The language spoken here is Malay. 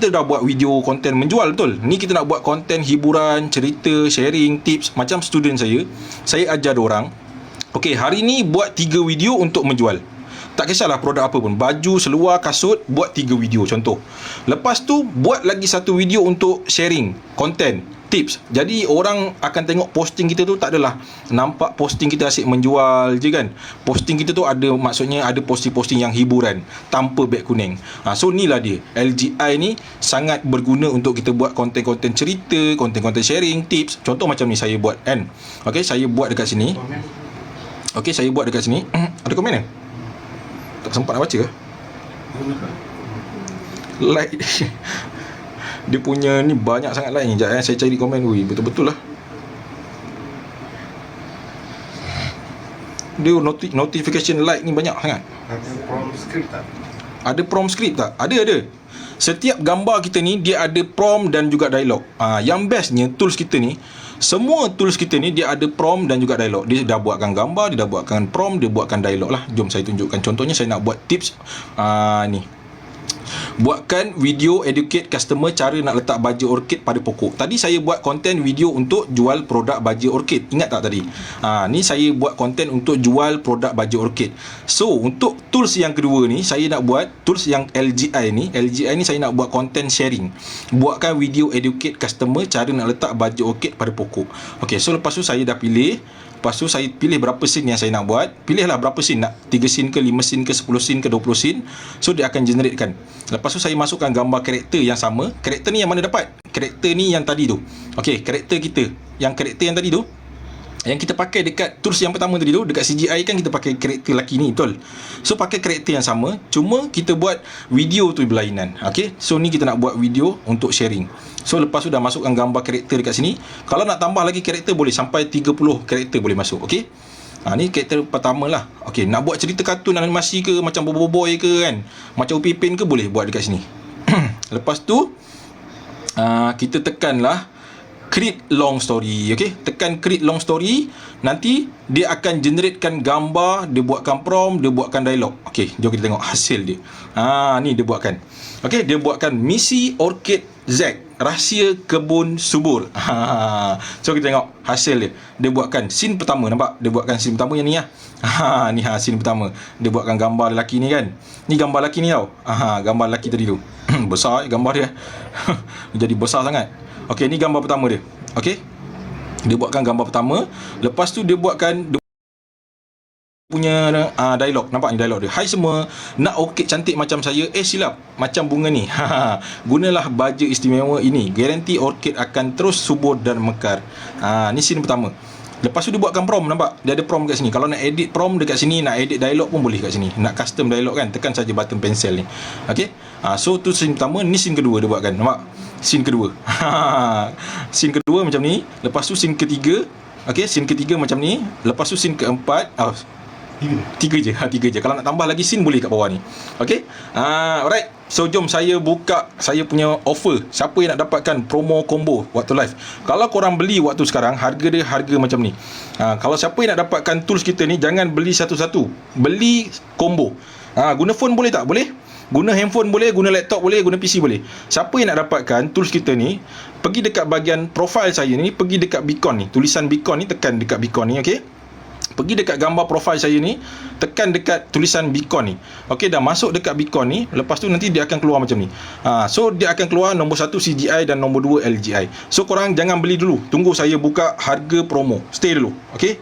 kita dah buat video konten menjual, betul? Ni kita nak buat konten hiburan, cerita, sharing, tips. Macam student saya ajar diorang, okey, hari ni buat 3 video untuk menjual. Tak kisahlah produk apa pun, baju, seluar, kasut, buat 3 video contoh. Lepas tu buat lagi 1 video untuk sharing konten, tips. Jadi orang akan tengok posting kita tu, tak adalah nampak posting kita asyik menjual je kan. Posting kita tu ada, maksudnya ada posting-posting yang hiburan tanpa beg kuning. So ni lah dia, LGI ni sangat berguna untuk kita buat konten-konten cerita, konten-konten sharing, tips. Contoh macam ni saya buat kan. Okey, saya buat dekat sini. Okey, saya buat dekat sini. Ada komen kan? Tak sempat nak baca ke? Like dia punya ni banyak sangat like ni. Sekejap saya cari komen. Ui, betul-betul lah. Dia notification like ni banyak sangat. Ada prompt script tak? Ada prompt script tak? Ada. Setiap gambar kita ni dia ada prompt dan juga dialog. Yang bestnya tools kita ni, semua tools kita ni dia ada prompt dan juga dialog. Dia dah buatkan gambar, dia dah buatkan prompt, dia buatkan dialog lah. Jom saya tunjukkan. Contohnya saya nak buat tips ni. Buatkan video educate customer cara nak letak baja orkid pada pokok. Tadi saya buat konten video untuk jual produk baja orkid. Ingat tak tadi? Ni saya buat konten untuk jual produk baja orkid. So, untuk tools yang kedua ni, saya nak buat tools yang LGI ni. LGI ni saya nak buat konten sharing. Buatkan video educate customer cara nak letak baja orkid pada pokok. Okey, so lepas tu saya dah pilih. Lepas tu saya pilih berapa scene yang saya nak buat. Pilihlah berapa scene nak. 3 scene ke, 5 scene ke, 10 scene ke, 20 scene. So dia akan generatekan. Lepas tu saya masukkan gambar karakter yang sama. Karakter ni yang mana dapat? Karakter ni yang tadi tu. Okey, karakter kita. Yang karakter yang tadi tu, yang kita pakai dekat tools yang pertama tadi tu, dekat CGI kan kita pakai karakter lelaki ni, betul? So pakai karakter yang sama, cuma kita buat video tu berlainan. Okey, so ni kita nak buat video untuk sharing. So lepas tu dah masukkan gambar karakter dekat sini. Kalau nak tambah lagi karakter boleh, sampai 30 karakter boleh masuk. Okey, ni karakter pertama lah. Okey, nak buat cerita kartun animasi ke, macam Bobo Boy ke kan, macam Upin Ipin ke, boleh buat dekat sini. Lepas tu kita tekanlah create long story. Okey, tekan create long story, nanti dia akan generatekan gambar, dia buatkan prompt, dia buatkan dialog. Okey, jom kita tengok hasil dia. Ni dia buatkan. Okey, dia buatkan misi Orchid Z, rahsia kebun subur. So kita tengok hasil dia. Dia buatkan scene pertama, nampak? Dia buatkan scene pertama yang ni lah. Ni scene pertama. Dia buatkan gambar lelaki ni kan. Ni gambar lelaki ni tau. Gambar lelaki tadi tu. Besar gambar dia. Jadi besar sangat. Okey, ni gambar pertama dia. Okey, dia buatkan gambar pertama. Lepas tu dia buatkan punya dialog. Nampak ni dialog dia. Hai semua, nak orkid cantik macam saya? Silap, macam bunga ni. Gunalah baja istimewa ini, garanti orkid akan terus subur dan mekar. Ni scene pertama. Lepas tu dia buatkan prompt, nampak? Dia ada prompt kat sini. Kalau nak edit prompt dekat sini, nak edit dialog pun boleh kat sini. Nak custom dialog kan, tekan saja button pensel ni. Okey. So tu scene pertama. Ni scene kedua dia buatkan. Nampak? Scene kedua. Scene kedua macam ni. Lepas tu scene ketiga. Okey, scene ketiga macam ni. Lepas tu scene keempat. Tiga je. Kalau nak tambah lagi scene boleh kat bawah ni. Okey. Alright. So jom saya buka saya punya offer. Siapa yang nak dapatkan promo combo waktu live? Kalau korang beli waktu sekarang, harga dia harga macam ni. Kalau siapa yang nak dapatkan tools kita ni, jangan beli satu-satu, beli combo. Guna phone boleh tak? Boleh. Guna handphone boleh, guna laptop boleh, guna PC boleh. Siapa yang nak dapatkan tools kita ni, pergi dekat bahagian profile saya ni, pergi dekat beacon ni, tulisan beacon ni, tekan dekat beacon ni. Okey, pergi dekat gambar profile saya ni, tekan dekat tulisan beacon ni. Okey, dah masuk dekat beacon ni. Lepas tu nanti dia akan keluar macam ni. So dia akan keluar nombor 1 CGI dan nombor 2 LGI. So korang jangan beli dulu, tunggu saya buka harga promo. Stay dulu. Okey.